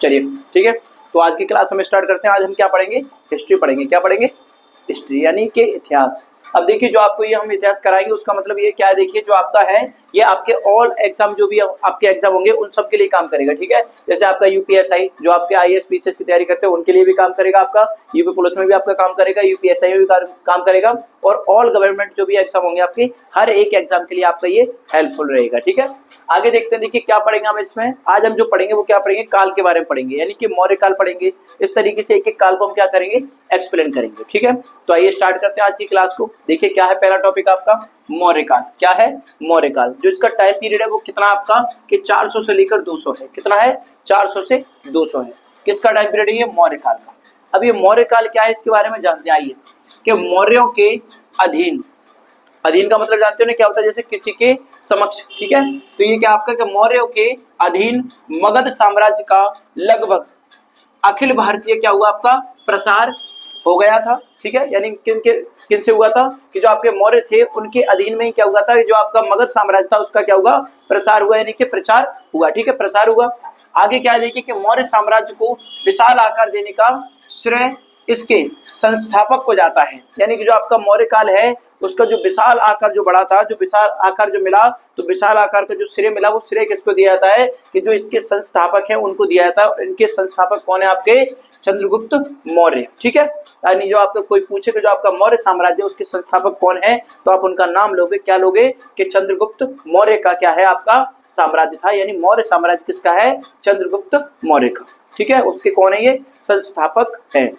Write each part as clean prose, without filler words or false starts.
चलिए ठीक है, तो आज की क्लास हम स्टार्ट करते हैं। आज हम क्या पढ़ेंगे? हिस्ट्री पढ़ेंगे। क्या पढ़ेंगे? हिस्ट्री यानी कि इतिहास। अब देखिए जो आपको ये हम इतिहास कराएंगे उसका मतलब ये क्या है, देखिए जो आपका है ये आपके ऑल एग्जाम जो भी आपके एग्जाम होंगे उन सब के लिए काम करेगा। ठीक है, जैसे आपका यूपीएसआई जो आपके आईएएस पीसीएस की तैयारी करते हैं उनके लिए भी काम करेगा, आपका यूपी पुलिस में भी आपका काम करेगा, यूपीएसआई में भी काम करेगा, और ऑल गवर्नमेंट जो भी एग्जाम होंगे आपके हर एक एग्जाम के लिए आपका ये हेल्पफुल रहेगा। ठीक है, आगे देखते हैं। देखिए क्या पढ़ेंगे हम इसमें। आज हम जो पढ़ेंगे वो क्या पढ़ेंगे? काल के बारे में पढ़ेंगे, यानी कि मौर्य काल पढ़ेंगे। इस तरीके से एक एक काल को हम क्या करेंगे? एक्सप्लेन करेंगे। ठीक है, तो आइए स्टार्ट करते हैं आज की क्लास को। देखिए क्या है पहला टॉपिक आपका? मौर्य काल। क्या है? मौर्य काल। जो इसका टाइम पीरियड है वो कितना आपका कि 400 से लेकर 200 है। कितना है? 400 से 200 है। किसका टाइम पीरियड है? ये मौर्य काल का। अब ये मौर्य काल क्या है इसके बारे में जानते हैं। आइए कि मौर्यों के अधीन, अधीन का मतलब जानते हो ना क्या होता है? जैसे किसी के समक्ष। ठीक है, तो ये क्या आपका कि मौर्यों के अधीन मगध साम्राज्य का लगभग अखिल भारतीय क्या हुआ आपका? प्रसार हो गया था। ठीक है, यानी किन से हुआ था कि जो आपके मौर्य थे उनके अधीन में ही क्या हुआ था कि जो आपका मगध साम्राज्य था उसका क्या हुआ? प्रसार हुआ, यानी कि प्रचार हुआ। ठीक है, प्रसार हुआ। आगे क्या देखिए कि मौर्य साम्राज्य को विशाल आकार देने का श्रेय इसके संस्थापक को जाता है, यानी कि जो आपका मौर्य काल है उसका जो विशाल आकार जो बढ़ा था, जो विशाल आकार जो मिला, तो विशाल आकार का जो श्रेय मिला वो श्रेय किसको दिया जाता है कि जो इसके संस्थापक हैं उनको दिया जाता है। और इनके संस्थापक कौन है? आपके चंद्रगुप्त मौर्य। ठीक है, यानी जो आपका कोई पूछे कि जो आपका मौर्य साम्राज्य उसके संस्थापक कौन है तो आप उनका नाम लोगे। क्या लोगे? कि चंद्रगुप्त मौर्य का क्या है आपका साम्राज्य था, यानी मौर्य साम्राज्य किसका है? चंद्रगुप्त मौर्य का। ठीक है, उसके कौन है? ये संस्थापक है।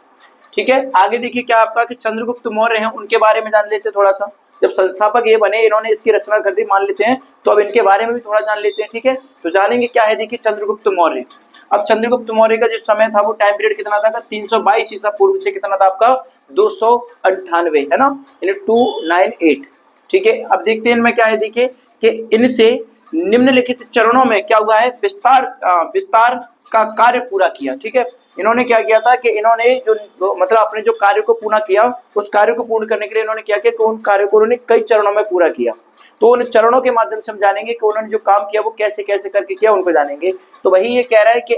ठीक है, आगे देखिए क्या आपका कि चंद्रगुप्त मौर्य हैं उनके बारे में जान लेते हैं थोड़ा सा। जब संस्थापक ये बने, इन्होंने इसकी रचना कर दी मान लेते हैं, तो अब इनके बारे में भी थोड़ा जान लेते हैं। ठीक है, तो जानेंगे क्या है। देखिए चंद्रगुप्त मौर्य। अब चंद्रगुप्त मौर्य का जो समय था वो टाइम पीरियड कितना था? 322 ईसा पूर्व से कितना था आपका? 298 है ना, यानी 298। ठीक है, अब देखते हैं इनमें क्या है। देखिए कि इनसे निम्नलिखित चरणों में क्या हुआ है? विस्तार का कार्य पूरा किया। ठीक है, इन्होंने क्या किया था कि इन्होंने जो मतलब अपने जो कार्य को पूरा किया, उस कार्य को पूर्ण करने के लिए इन्होंने क्या किया कि उन कार्यों को उन्होंने कई चरणों में पूरा किया। तो उन चरणों के माध्यम से हम जानेंगे कि उन्होंने जो काम किया वो कैसे कैसे करके किया, उनको जानेंगे। तो वही ये कह रहा है कि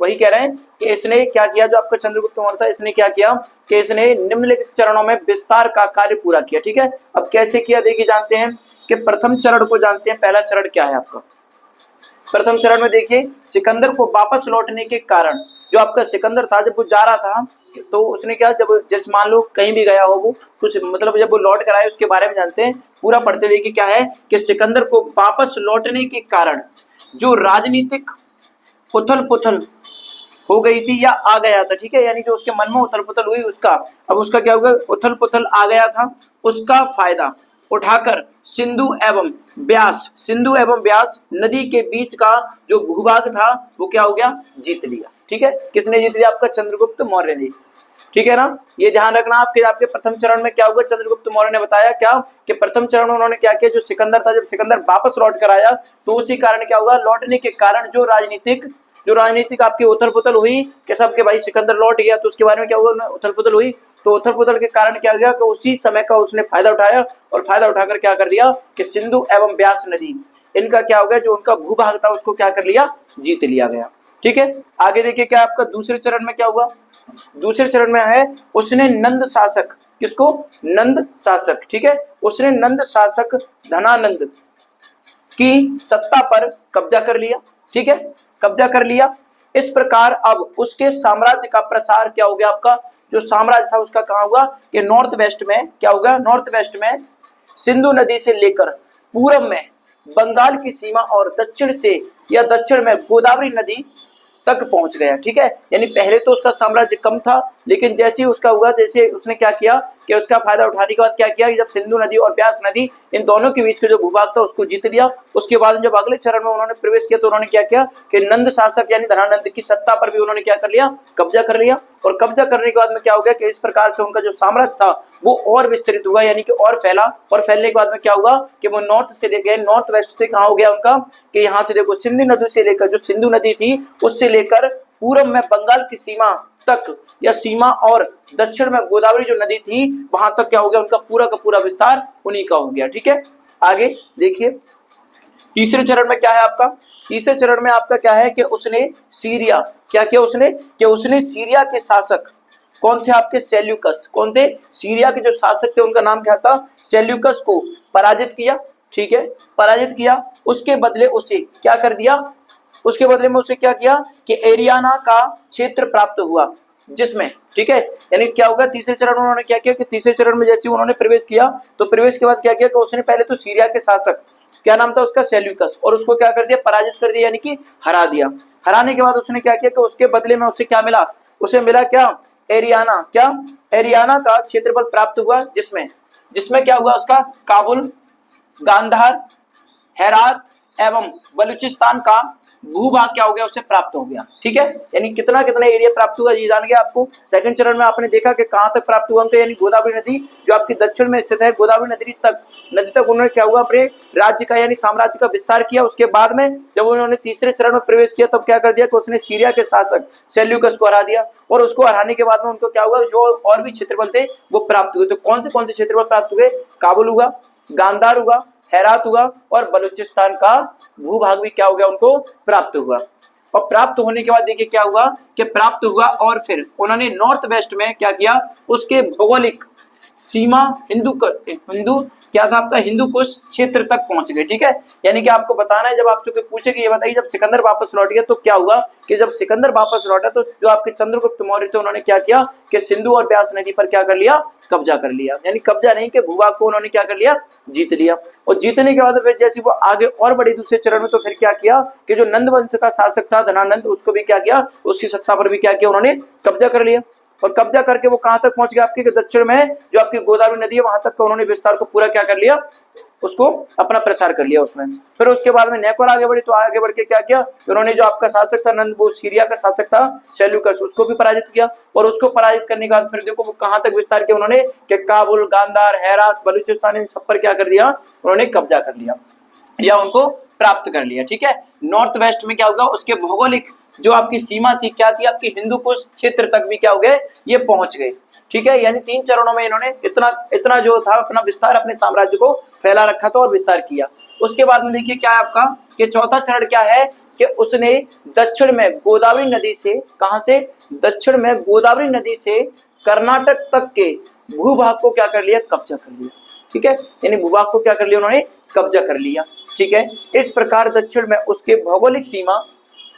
वही कह रहे हैं कि इसने क्या किया, जो आपका चंद्रगुप्त मौर्य था इसने क्या किया कि इसने निम्नलिखित चरणों में विस्तार का कार्य पूरा किया। ठीक है, अब कैसे किया देखिए जानते हैं कि प्रथम चरण को जानते हैं। पहला चरण क्या है आपका? प्रथम चरण में देखिए सिकंदर को वापस लौटने के कारण, जो आपका सिकंदर था जब वो जा रहा था तो उसने क्या, जब जैसे मान लो कहीं भी गया हो वो कुछ मतलब जब वो लौट कर आए उसके बारे में जानते हैं। पूरा पढ़ते देखिए क्या है कि सिकंदर को वापस लौटने के कारण जो राजनीतिक उथल पुथल हो गई थी या आ गया था। ठीक है, यानी जो उसके मन में उथल पुथल हुई उसका, अब उसका क्या होगा? उथल पुथल आ गया था, उसका फायदा उठाकर सिंधु एवं ब्यास नदी के बीच का जो भूभाग था वो क्या हो गया? जीत लिया। ठीक है, किसने जीत लिया? आपका चंद्रगुप्त मौर्य ने। ठीक है ना, ये ध्यान रखना। आपके प्रथम चरण में क्या होगा? चंद्रगुप्त मौर्य ने बताया क्या कि प्रथम चरण में उन्होंने क्या किया, जो सिकंदर था जब सिकंदर वापस लौट कर आया तो उसी कारण क्या होगा? लौटने के कारण जो राजनीतिक आपकी उथल पुथल हुई कि सबके भाई सिकंदर लौट गया, तो उसके बारे में क्या होगा? उथल पुथल हुई, तो उथल पुथल के कारण क्या गया कि उसी समय का उसने फायदा उठाया और फायदा उठाकर क्या कर दिया कि सिंधु एवं ब्यास नदी इनका क्या हो गया? जो उनका भूभाग था उसको क्या कर लिया? जीत लिया गया। ठीक है, आगे देखिए क्या आपका दूसरे चरण में क्या हुआ? दूसरे चरण में है उसने नंद शासक, किसको? नंद शासक। ठीक है, उसने नंद शासक धनानंद की सत्ता पर कब्जा कर लिया। ठीक है, कब्जा कर लिया। इस प्रकार अब उसके साम्राज्य का प्रसार क्या हो गया? आपका जो साम्राज्य था उसका कहाँ हुआ कि नॉर्थ वेस्ट में क्या होगा? नॉर्थ वेस्ट में सिंधु नदी से लेकर पूर्व में बंगाल की सीमा और दक्षिण से या दक्षिण में गोदावरी नदी तक पहुंच गया। ठीक है, यानी पहले तो उसका साम्राज्य कम था, लेकिन जैसे ही उसका हुआ, जैसे उसने क्या किया कि उसका फायदा उठाने के बाद क्या किया, जब सिंधु नदी और ब्यास नदी इन दोनों के बीच का जो भूभाग था उसको जीत लिया। उसके बाद जब अगले चरण में उन्होंने प्रवेश किया तो उन्होंने क्या किया कि नंद शासक यानी धनानंद की सत्ता पर भी उन्होंने क्या कर लिया? कब्जा कर लिया। और कब्जा करने के बाद में क्या हो गया कि इस प्रकार से उनका जो साम्राज्य था वो और विस्तृत हुआ, यानी कि और फैला। और फैलने के बाद में क्या हुआ कि वो नॉर्थ से लेकर नॉर्थ वेस्ट से कहाँ हो गया उनका कि यहाँ से देखो सिंधु नदी से लेकर, जो सिंधु नदी थी उससे लेकर पूर्व में बंगाल की सीमा तक या सीमा और दक्षिण में गोदावरी जो नदी थी वहां तक क्या हो गया? उनका पूरा का पूरा विस्तार उन्हीं का हो गया। ठीक है, आगे देखिए तीसरे चरण में क्या है आपका, तीसरे चरण में आपका क्या है कि उसने सीरिया, क्या किया उसने, कि उसने सीरिया के शासक कौन थे आपके, सेल्यूकस, कौन थे, सीरिया के जो शासक थे उनका नाम क्या था, सेल्यूकस को पराजित किया। ठीक है, पराजित किया, उसके बदले उसे क्या कर दिया, उसके बदले में उसे क्या किया कि एरियाना का क्षेत्र प्राप्त हुआ, जिसमें, ठीक है, यानी क्या होगा, तीसरे चरण में उन्होंने क्या किया कि तीसरे चरण में जैसे उन्होंने प्रवेश किया तो प्रवेश के बाद क्या किया कि उसने पहले तो सीरिया के शासक, क्या नाम था उसका, सेल्यूकस, और उसको क्या कर दिया, पराजित कर दिया, यानी कि हरा दिया। हराने के बाद उसने क्या किया कि उसके बदले में उसे क्या मिला, उसे मिला क्या, एरियाना, क्या, एरियाना का क्षेत्रफल प्राप्त हुआ, जिसमें, जिसमें क्या हुआ उसका, काबुल, गांधार, हेरात एवं बलूचिस्तान का भूभाग क्या हो गया, उसे प्राप्त हो गया। ठीक है, यानी कितना कितना एरिया प्राप्त हुआ ये जान गया आपको। सेकंड चरण में आपने देखा कि कहां तक प्राप्त हुआ, तो यानी गोदावरी नदी जो आपकी दक्षिण में स्थित है, गोदावरी नदी तक उन्होंने क्या हुआ, अपने राज्य का यानी साम्राज्य का विस्तार किया। उसके बाद में जब उन्होंने तीसरे चरण में प्रवेश किया तब क्या कर दिया कि उसने सीरिया के शासक सेल्यूकस को हरा दिया, और उसको हराने के बाद में उनको क्या हुआ, जो और भी क्षेत्रफल थे वो प्राप्त हुए। तो कौन से क्षेत्रफल प्राप्त हुए, काबुल हुआ, गांधार हुआ, हेरात हुआ, और बलूचिस्तान का भूभाग भी क्या हो गया, उनको प्राप्त हुआ। और प्राप्त होने के बाद देखिए क्या हुआ कि प्राप्त हुआ, और फिर उन्होंने नॉर्थ वेस्ट में क्या किया, उसके भौगोलिक सीमा हिंदू क्या था आपका, हिंदू कुश क्षेत्र तक पहुंच गए। ठीक है, यानी कि आपको बताना है, जब आपसे कोई पूछे कि ये बताइए जब सिकंदर वापस लौट गया तो क्या हुआ, कि जब सिकंदर वापस लौटा तो जो आपके चंद्रगुप्त मौर्य थे उन्होंने क्या किया कि सिंधु और ब्यास नदी पर क्या कर लिया, कब्जा कर लिया। यानी कब्जा नहीं कि भूभाग को उन्होंने क्या कर लिया, जीत लिया। और जीतने के बाद फिर जैसे वो आगे और बड़े दूसरे चरण में, तो फिर क्या किया कि जो नंद वंश का शासक था धनानंद, उसको भी क्या किया, उसकी सत्ता पर भी क्या किया, उन्होंने कब्जा कर लिया। और कब्जा करके वो कहां तक पहुंच गया आपके, दक्षिण में जो आपकी गोदावरी नदी है वहां तक का उन्होंने विस्तार को पूरा क्या कर लिया, उसको अपना प्रसार कर लिया उसमें। फिर उसके बाद में नेक और आगे बढ़ी, तो आगे बढ़ के क्या किया कि उन्होंने जो आपका शासक था नंद, वो सीरिया का शासक था सेल्यूकस, उसको भी पराजित किया। और उसको पराजित करने के बाद फिर देखो वो कहां तक विस्तार किया उन्होंने, कि काबुल, गांधार, हेरात, बलूचिस्तान, इन सब पर क्या कर दिया, उन्होंने कब्जा कर लिया या उनको प्राप्त कर लिया। ठीक है, नॉर्थ वेस्ट में क्या होगा, उसके भौगोलिक जो आपकी सीमा थी क्या थी आपकी, हिंदू कुश क्षेत्र तक भी क्या हो गए, ये पहुंच गए। ठीक है, यानी 3 चरणों में इन्होंने इतना जो था अपना विस्तार, अपने साम्राज्य को फैला रखा था और विस्तार किया। उसके बाद में देखिए क्या है आपका, कि चौथा चरण क्या है कि उसने दक्षिण में गोदावरी नदी से, कहां से, दक्षिण में गोदावरी नदी से कर्नाटक तक के भूभाग को क्या कर लिया, कब्जा कर लिया। ठीक है, यानी भूभाग को क्या कर लिया उन्होंने, कब्जा कर लिया। ठीक है, इस प्रकार दक्षिण में उसके भौगोलिक सीमा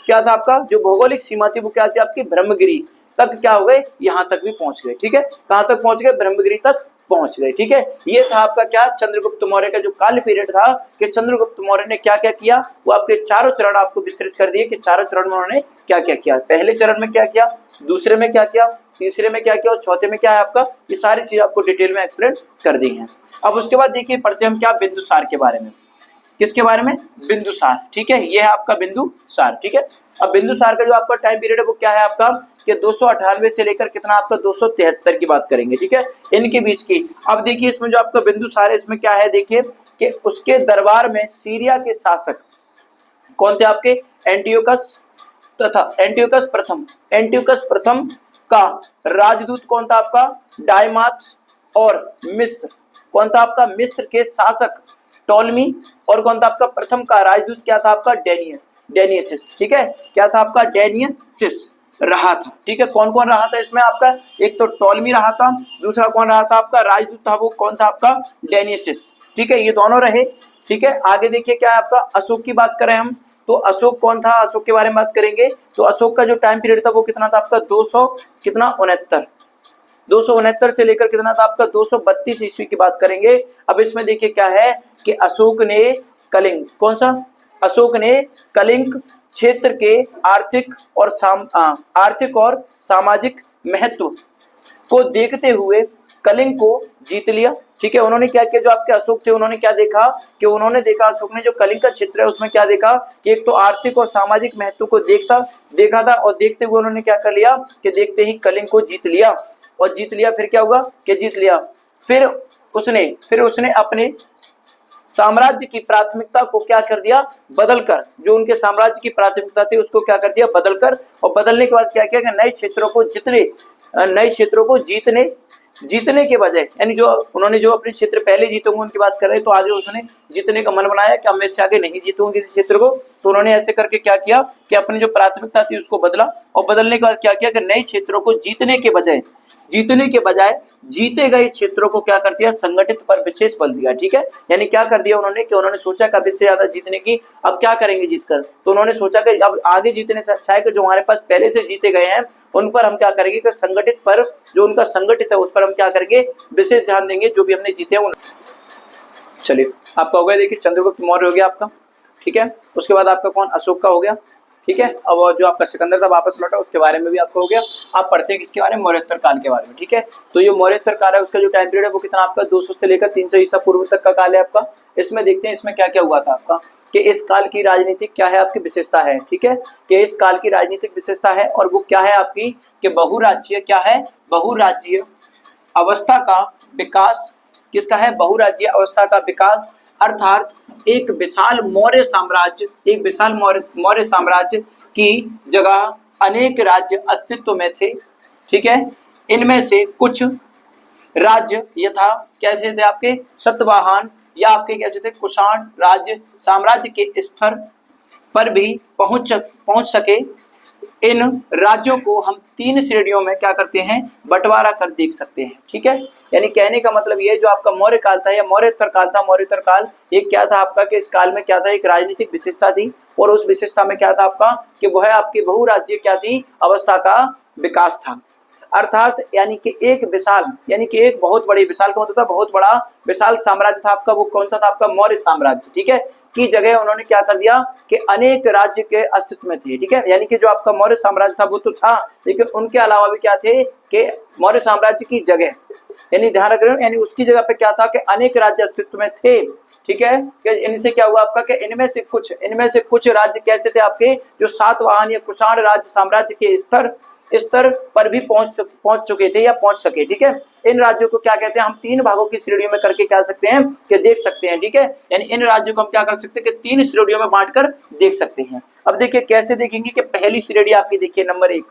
क्या था आपका, जो भौगोलिक सीमा थी वो क्या थी आपकी, ब्रह्मगिरी तक क्या हो गए, यहां तक भी पहुंच गए। ठीक है, कहां तक पहुंच गए, ब्रह्मगिरी तक पहुंच गए। ठीक है, ये था आपका क्या, चंद्रगुप्त मौर्य का जो काल पीरियड था, कि चंद्रगुप्त मौर्य ने क्या क्या किया, वो आपके चारों चरण आपको विस्तृत कर दिए कि चारों चरण में उन्होंने क्या क्या किया, पहले चरण में क्या किया, दूसरे में क्या किया, तीसरे में क्या किया, और चौथे में क्या है आपका, ये सारी चीज आपको डिटेल में एक्सप्लेन कर दी है। अब उसके बाद देखिए पढ़ते हम क्या, बिंदुसार के बारे में। किसके बारे में, बिंदुसार। ठीक है, ये है आपका बिंदुसार। ठीक है, अब बिंदुसार का जो आपका टाइम पीरियड है वो क्या है आपका, कि 298 से लेकर कितना आपका 273 की बात करेंगे। ठीक है, इनके बीच की। अब देखिए इसमें जो आपका बिंदुसार है इसमें क्या है, देखिए कि उसके दरबार में सीरिया के शासक कौन थे आपके, एंटियोकस तथा एंटियोकस प्रथम का राजदूत कौन था आपका, डायमास, और मिस्र कौन था आपका, मिस्र के शासक टोलमी, और कौन था आपका प्रथम का राजदूत क्या था आपका, डेनियसिस। ठीक है, क्या था आपका, डेनियसिस रहा था। ठीक है, कौन कौन रहा था इसमें आपका, एक तो टोलमी रहा था, दूसरा कौन रहा था आपका राजदूत था वो कौन था आपका, डेनियसिस। ठीक है, ये दोनों रहे। ठीक है, आगे देखिए क्या है आपका, अशोक की बात करें हम तो अशोक कौन था, अशोक के बारे में बात करेंगे तो अशोक का जो टाइम पीरियड था वो कितना था आपका, 269 से लेकर कितना था आपका, 232 ईस्वी की बात करेंगे। अब इसमें देखिए क्या है कि अशोक ने कलिंग, कौन सा, अशोक ने कलिंग क्षेत्र के आर्थिक और सामाजिक महत्व को देखते हुए कलिंग को जीत लिया। ठीक है, उन्होंने क्या किया, जो आपके अशोक थे उन्होंने क्या देखा कि उन्होंने देखा, अशोक ने जो कलिंग का क्षेत्र है उसमें क्या देखा कि एक तो आर्थिक और सामाजिक महत्व को देखा था, और देखते हुए उन्होंने क्या कर लिया कि देखते ही कलिंग को जीत लिया। और जीत लिया फिर क्या हुआ कि जीत लिया, फिर उसने अपने साम्राज्य की प्राथमिकता को क्या कर दिया, बदलकर, जो उनके साम्राज्य की प्राथमिकता थी उसको क्या कर दिया, बदलकर, और बदलने के बाद क्या किया कि नए क्षेत्रों को जीतने जीतने के बजाय, यानी जो उन्होंने जो अपने क्षेत्र पहले जीते होंगे उनकी बात कर रहे हैं, तो आगे उसने जीतने का मन बनाया कि अब मैं इससे आगे नहीं जीतूंगा किसी क्षेत्र को। तो उन्होंने ऐसे करके क्या किया कि अपनी जो प्राथमिकता थी उसको बदला, और बदलने के बाद क्या किया कि नए क्षेत्रों को जीतने के बजाय जीते गए क्षेत्रों को क्या कर दिया, संगठित पर विशेष बल दिया। ठीक है, यानी क्या कर दिया उन्होंने कि उन्होंने सोचा कि अब इससे ज्यादा जीतने की अब क्या करेंगे जीतकर, तो उन्होंने सोचा कि अब आगे जीतने से अच्छा है कि जो हमारे पास पहले से जीते गए हैं उन पर हम क्या करेंगे कि संगठित पर, जो उनका संगठित है उस पर हम क्या करेंगे, विशेष ध्यान देंगे, जो भी हमने जीते हैं। चलिए आपका हो गया, देखिए चंद्रगुप्त मौर्य हो गया आपका। ठीक है, उसके बाद आपका कौन, अशोक का हो गया। ठीक है, अब जो आपका सिकंदर था वापस लौटा, उसके बारे में भी आपको हो गया। आप पढ़ते हैं किसके बारे में, मौर्योत्तर काल के बारे में। ठीक है, तो ये मौर्योत्तर काल है, उसका जो टाइम पीरियड है वो कितना आपका 200 से लेकर 300 ईसा पूर्व तक का काल है आपका। इसमें देखते हैं इसमें क्या क्या हुआ था आपका, कि इस काल की राजनीतिक क्या है आपकी विशेषता है। ठीक है, कि इस काल की राजनीतिक विशेषता है और वो क्या है आपकी, कि बहुराज्यीय, क्या है, बहुराज्यीय अवस्था का विकास। किसका है, बहुराज्यीय अवस्था का विकास, अर्थात एक विशाल मौर्य साम्राज्य की जगह अनेक राज्य अस्तित्व में थे। ठीक है, इनमें से कुछ राज्य यथा कैसे थे आपके सतवाहन या आपके कैसे थे कुषाण राज्य साम्राज्य के स्तर पर भी पहुंच सके। इन राज्यों को हम 3 श्रेणियों में क्या करते हैं, बंटवारा कर देख सकते हैं। ठीक है, यानी कहने का मतलब ये जो आपका मौर्य काल था या मौर्योत्तर काल था, मौर्योत्तर काल ये क्या था आपका, कि इस काल में क्या था, एक राजनीतिक विशेषता थी, और उस विशेषता में क्या था आपका, कि वह आपकी बहुराज्य क्या थी, अवस्था का विकास था। अर्थात यानी कि एक विशाल, यानी कि एक बहुत बड़ी, विशाल का मतलब था बहुत बड़ा, विशाल साम्राज्य था आपका, वो कौन सा था आपका, मौर्य साम्राज्य। ठीक है, की जगह उन्होंने क्या कर दिया कि अनेक राज्य के अस्तित्व में थे। ठीक है, यानी कि जो आपका मौर्य साम्राज्य था वो तो था, लेकिन उनके अलावा भी क्या थे कि मौर्य साम्राज्य की जगह, यानी ध्यान रख रहे हो, यानी उसकी जगह पे क्या था कि अनेक राज्य अस्तित्व में थे। ठीक है, कि इनसे क्या हुआ आपका, कि इनमें से कुछ राज्य कैसे थे आपके, जो सातवाहन या कुषाण राज्य साम्राज्य के स्तर पर भी पहुंच चुके थे या पहुंच सके। ठीक है, इन राज्यों को क्या कहते हैं, हम 3 भागों की श्रेणियों में करके क्या सकते हैं, कि देख सकते हैं। ठीक है, यानी इन राज्यों को हम क्या कर सकते हैं, कि 3 श्रेणियों में बांटकर देख सकते हैं। अब देखिए कैसे देखेंगे, कि पहली श्रेणी आपकी देखिए नंबर 1।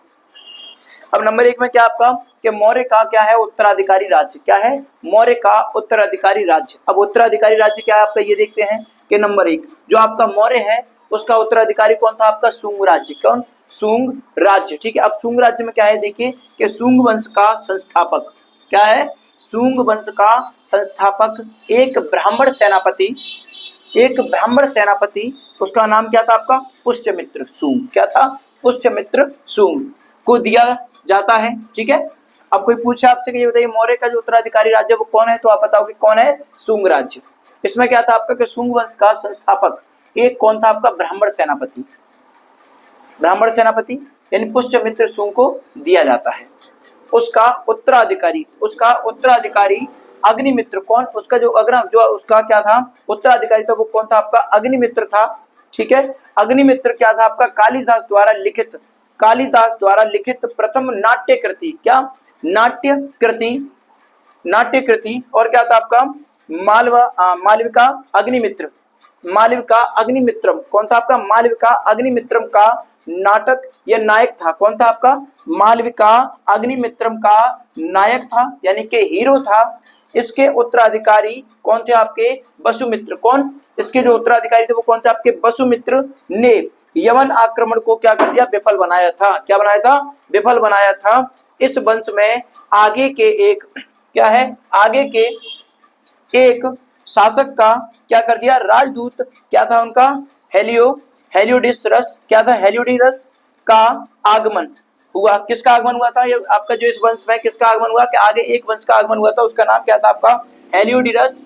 अब नंबर 1 में क्या आपका, कि मौर्य का क्या है, उत्तराधिकारी राज्य। क्या है, मौर्य का उत्तराधिकारी राज्य। अब उत्तराधिकारी राज्य क्या है आपका, ये देखते हैं कि नंबर 1 जो आपका मौर्य है उसका उत्तराधिकारी कौन था आपका, शुंग राज्य। कौन, शुंग राज्य। ठीक है, अब शुंग राज्य में क्या है देखिए, कि शुंग वंश का संस्थापक, क्या है, शुंग वंश का संस्थापक एक ब्राह्मण सेनापति, उसका नाम क्या था आपका, पुष्यमित्र शुंग। क्या था, पुष्यमित्र शुंग को दिया जाता है। ठीक है, अब कोई पूछे आपसे कि ये बताइए मौर्य का जो उत्तराधिकारी राज्य वो कौन है, तो आप बताओगे कौन है, शुंग राज्य। इसमें क्या था आपका, कि शुंग वंश का संस्थापक एक कौन था आपका, ब्राह्मण सेनापति यानी पुष्यमित्र शुंग को दिया जाता है। उसका उत्तराधिकारी अग्निमित्र, कौन, उसका जो उसका क्या था उत्तराधिकारी था वो कौन था आपका, अग्निमित्र था। ठीक है, अग्निमित्र क्या था आपका, कालिदास द्वारा लिखित प्रथम नाट्यकृति, क्या, नाट्यकृति और क्या था आपका, मालविका अग्निमित्रम, कौन था आपका, मालविका अग्निमित्रम का नाटक या नायक था। कौन था आपका, मालविका अग्निमित्रम का नायक था, यानी कि हीरो था। इसके उत्तराधिकारी कौन थे आपके, वसुमित्र। कौन, इसके जो उत्तराधिकारी थे वो कौन थे आपके, वसुमित्र ने यवन आक्रमण को क्या कर दिया, विफल बनाया था। क्या बनाया था, विफल बनाया था। इस वंश में आगे के एक शासक का क्या कर दिया, राजदूत क्या था उनका, हेलियोडिसरस, क्या था, हेलियोडिरस का आगमन हुआ। किसका आगमन हुआ था, ये आपका जो इस वंश में किसका आगमन हुआ, कि आगे एक वंश का आगमन हुआ था, उसका नाम क्या था आपका, हेलियोडिरस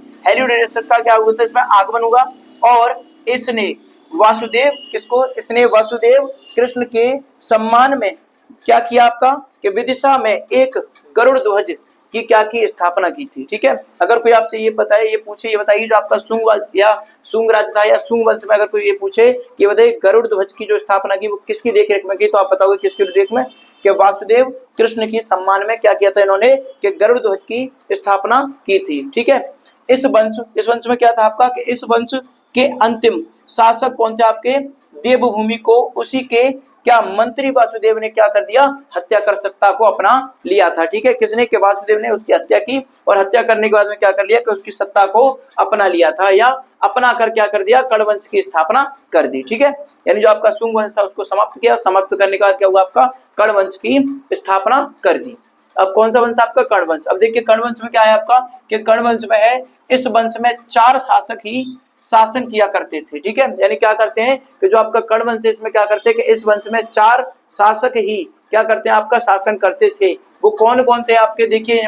का क्या हुआ था, इसमें आगमन हुआ। और इसने वासुदेव कृष्ण के सम्मान में क्या किया आपका, कि विदिशा में एक गरुड़ ध्वज की क्या की स्थापना की थी। ठीक है, अगर कोई आपसे ये बताइए जो आपका शुंग राज्य था या शुंग वंश में अगर कोई ये पूछे कि बताइए गरुड़ ध्वज की जो स्थापना की वो किसकी देखरेख में की, तो आप बताओगे किसकी देख में, कि वासुदेव कृष्ण की सम्मान में क्या किया था इन्होंने, कि गरुड़ ध्वज की स्थापना की थी। ठीक है, इस वंश में क्या था आपका, कि इस वंश के अंतिम शासक कौन थे आपके, देवभूमि को उसी के क्या मंत्री वासुदेव ने क्या कर दिया, हत्या कर सत्ता को अपना लिया था। ठीक है, किसने, के वासुदेव ने उसकी हत्या की और हत्या करने के बाद में क्या कर लिया कि उसकी सत्ता को अपना लिया था या अपना कर क्या कर दिया, कर्ण वंश की स्थापना कर दी। ठीक है, यानी जो आपका शुंग वंश था उसको समाप्त किया, समाप्त करने के बाद क्या हुआ, आपका कर्ण वंश की स्थापना कर दी। अब कौन सा वंश था आपका, कर्ण वंश। अब देखिए कर्ण वंश में क्या है आपका, कि कर्ण वंश में है, इस वंश में 4 शासक ही शासन किया करते थे। ठीक है, यानी क्या करते हैं कि जो आपका कर्ण वंश है इसमें क्या करते हैं कि इस वंश में 4 शासक ही क्या करते हैं, आपका शासन करते थे। वो कौन कौन थे आपके, देखिए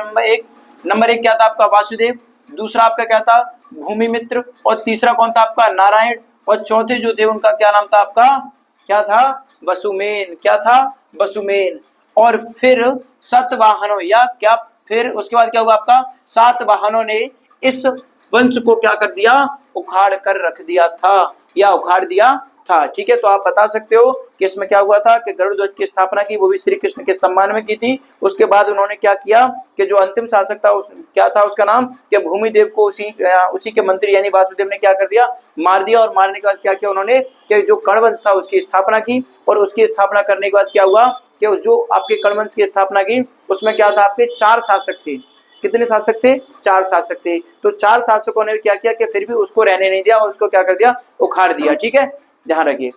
नंबर एक क्या था आपका, वासुदेव, दूसरा आपका क्या था, भूमिमित्र, और तीसरा कौन था आपका, नारायण, और चौथे जो थे उनका क्या नाम था आपका, क्या था, वसुमेन। क्या था, वसुमेन। और फिर सतवाहनों या क्या, फिर उसके बाद क्या हुआ आपका, सातवाहनों ने इस वंश को क्या कर दिया, उखाड़ कर रख दिया था या उखाड़ दिया था। ठीक है, तो आप बता सकते हो कि इसमें क्या हुआ था कि गरुड़ ध्वज की स्थापना की, वो भी श्री कृष्ण के सम्मान में की थी। उसके बाद उन्होंने क्या किया कि जो अंतिम शासक था क्या था उसका नाम, कि भूमिदेव को उसी के मंत्री यानी वासुदेव ने क्या कर दिया, मार दिया। और मारने के बाद क्या किया उन्होंने कि जो कर्ण वंश था उसकी स्थापना की। और उसकी स्थापना करने के बाद क्या हुआ कि जो आपके कर्ण वंश की स्थापना की उसमें क्या था, आपके 4 शासक थे। कितने शासक थे, 4 शासक थे। तो 4 शासकों ने क्या किया कि फिर भी उसको रहने नहीं दिया और उसको क्या कर दिया, उखाड़ दिया। ठीक है, ध्यान रखिए।